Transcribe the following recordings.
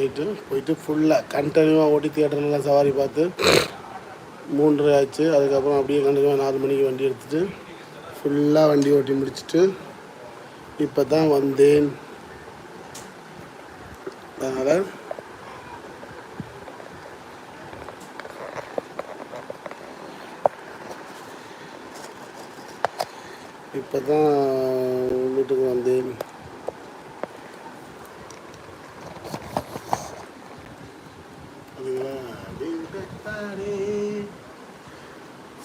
போயிட்டு ஃபுல்லாக கண்டினியூவாக ஓட்டி தியேட்டர்லாம் சவாரி பார்த்து 3:30 ஆச்சு. அதுக்கப்புறம் அப்படியே கண்டினியூவாக 4 மணிக்கு வண்டி எடுத்துகிட்டு ஃபுல்லாக வண்டி ஓட்டி முடிச்சுட்டு இப்போ தான் வந்தேன். அதனால் இப்போ தான் வீட்டுக்கு வந்தேன்.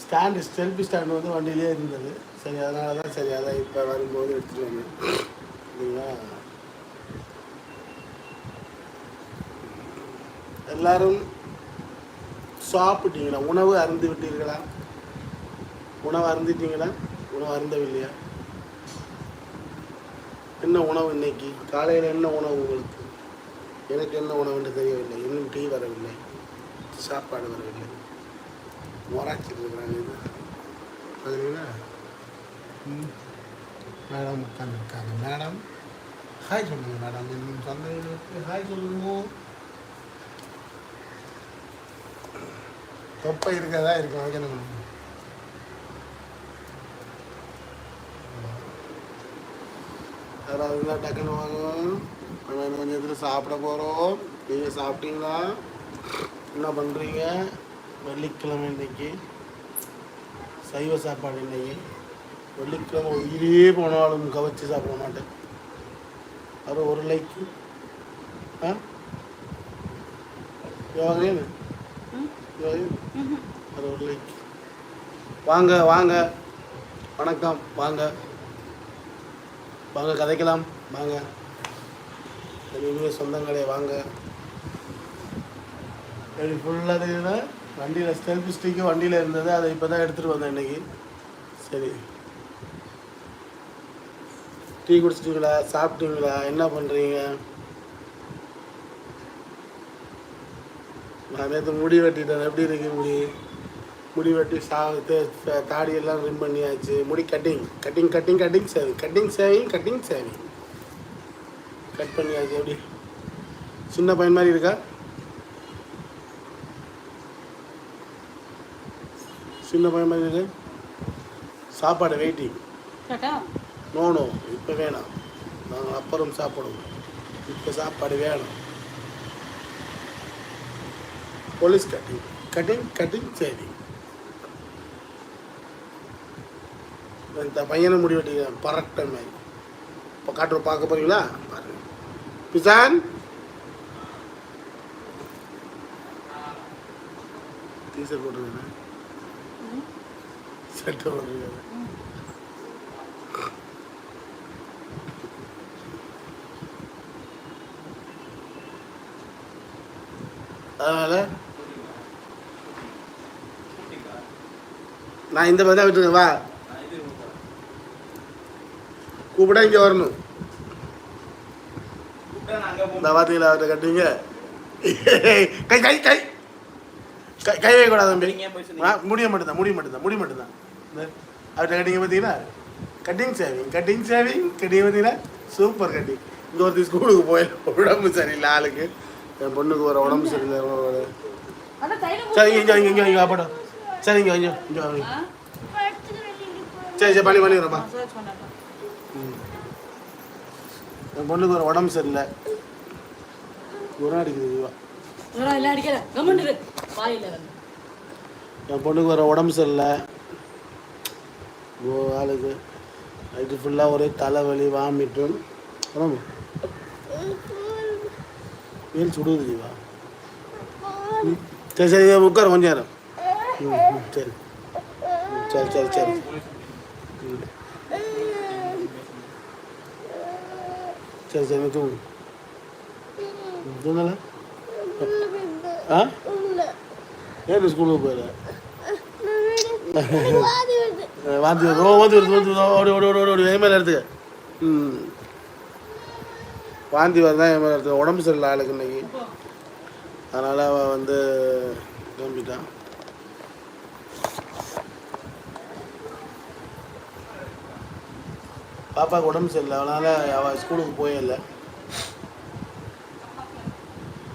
ஸ்டாண்டு செல்ஃபி ஸ்டாண்டு வந்து வண்டியிலே இருந்தது. சரி, அதனால தான் சரி அதான் இப்போ வரும்போது எடுத்துகிட்டு வந்தேன். இல்லைங்களா? எல்லாரும் சாப்பிட்டீங்களா? உணவு அருந்து விட்டீர்களா? உணவு அருந்திட்டீங்களா? உணவு அருந்தவில்லையா? என்ன உணவு இன்னைக்கு காலையில்? என்ன உணவு உங்களுக்கு? எனக்கு என்ன உணவுன்னு தெரியவில்லை. இன்னும் டீ வரவில்லை, சாப்பாடு வரவில்லை. மொராச்சிட்டு இருக்கிறாங்க. இது பார்த்தீங்களா? மேடம் உட்காந்துருக்காங்க. மேடம் ஹாய் சொல்லுங்க. மேடம் சந்தைகளுக்கு ஹாய் சொல்லுங்க. தொப்பை இருக்கதா இருக்கும். வைக்கணும். யாராவது டக்குன்னு வாங்குவோம். நம்ம கொஞ்சம் இதில் சாப்பிட போகிறோம். நீங்கள் சாப்பிட்டீங்களா? என்ன பண்ணுறீங்க? வெள்ளிக்கிழமை இன்னைக்கு சைவ சாப்பாடு. இன்னைக்கு வெள்ளிக்கிழமை உயிரே போனாலும் கவச்சு சாப்பிட மாட்டேன். அது ஒரு லைக்கு. அது ஒரு லைக். வாங்க வாங்க, வணக்கம். வாங்க வாங்க, கதைக்கலாம். வாங்க, இனிமே சொந்தங்களே வாங்க. எப்படி ஃபுல்லாக வண்டியில் செல்ஃபி ஸ்டிக்கு வண்டியில் இருந்தது. அதை இப்போ தான் எடுத்துகிட்டு வந்தேன் இன்றைக்கி. சரி, டீ குடிச்சிட்டிங்களா? சாப்பிட்டீங்களா? என்ன பண்ணுறீங்க? நான் நேற்று முடி வெட்டிட்டேன். எப்படி இருக்கு முடி? முடி வெட்டி தாடியெல்லாம் ரிம் பண்ணியாச்சு. முடி cutting cutting cutting cutting saving cutting saving cutting saving cut பண்ணியாச்சு. எப்படி சின்ன பையன் மாதிரி இருக்கா? சின்ன பையன் மாதிரி இருக்கு. சாப்பாடு வெயிட்டிங். நோ நோ, இப்போ வேணாம். நாங்கள் அப்புறம் சாப்பிடுவோம். இப்போ சாப்பாடு வேணும். Police cutting cutting cutting saving. இந்த பையனை முடி வெட்டிக்கிறேன் பரட்ட மாதிரி. இப்போ காட்டுற பார்க்க போறீங்களா? பாருங்க. பிசான் டீசர்ட் போட்டுருக்கேன். சட்டை போட்டுருக்கேன். அதனால் நான் இந்த மாதிரி தான் விட்டுருக்கேன். வா, கூப்பிட்டா இங்கே வரணும். இந்த வார்த்தையில் அவர்கிட்ட கட்டுவீங்க. கை கை கை கை கை வைக்கக்கூடாது தம்பி. முடிய மட்டும்தான், முடி மட்டும்தான், முடி மட்டும்தான். அவர்கிட்ட கட்டிங்க பார்த்தீங்களா? கட்டிங் சேவிங் கட்டிங் சேவிங் கட்டிங்க பார்த்தீங்களா? Super cutting. இங்கே ஒருத்தர் ஸ்கூலுக்கு போய் உடம்பு சரியில்லை ஆளுக்கு. என் பொண்ணுக்கு ஒரு உடம்பு சரியில்லை. சரி, இங்கே இங்கே இங்கே இங்கே அப்படம். சரி, இங்கே இங்கே இங்கே சரி சரி பண்ணி பண்ணிடுறப்பா. என் பொண்ணுக்கு ஒரு உடம்பு சரியில்லை. குரம் அடிக்குது. என் பொண்ணுக்கு ஒரு உடம்பு சரியில்லை. ஆளுக்கு நைட்டு ஃபுல்லாக ஒரே தலைவலி, வாமிட்டு. உடம்பு வெயில் சுடுது ஜீவா. சரி சரி, உட்கார கொஞ்சம் நேரம். சரி சரி சரி சரி சரி சரி தூங்கு. தூங்கல? ஆ, ஏன் ஸ்கூலுக்கு போயிட? வாந்தி வருது. வாந்தி வருது. ஓடி ஓடி ஓடி ஓடி என் மேலே எடுத்துக்க. வாந்தி வருதான் என் மேலே எடுத்துக்க. உடம்பு சரியில்லை ஆளுக்கு இன்னைக்கு. அதனால் அவள் வந்து கிளம்பிட்டான். பாப்பாவுக்கு உடம்பு சரியில்லை. அதனால் அவள் ஸ்கூலுக்கு போயே இல்லை.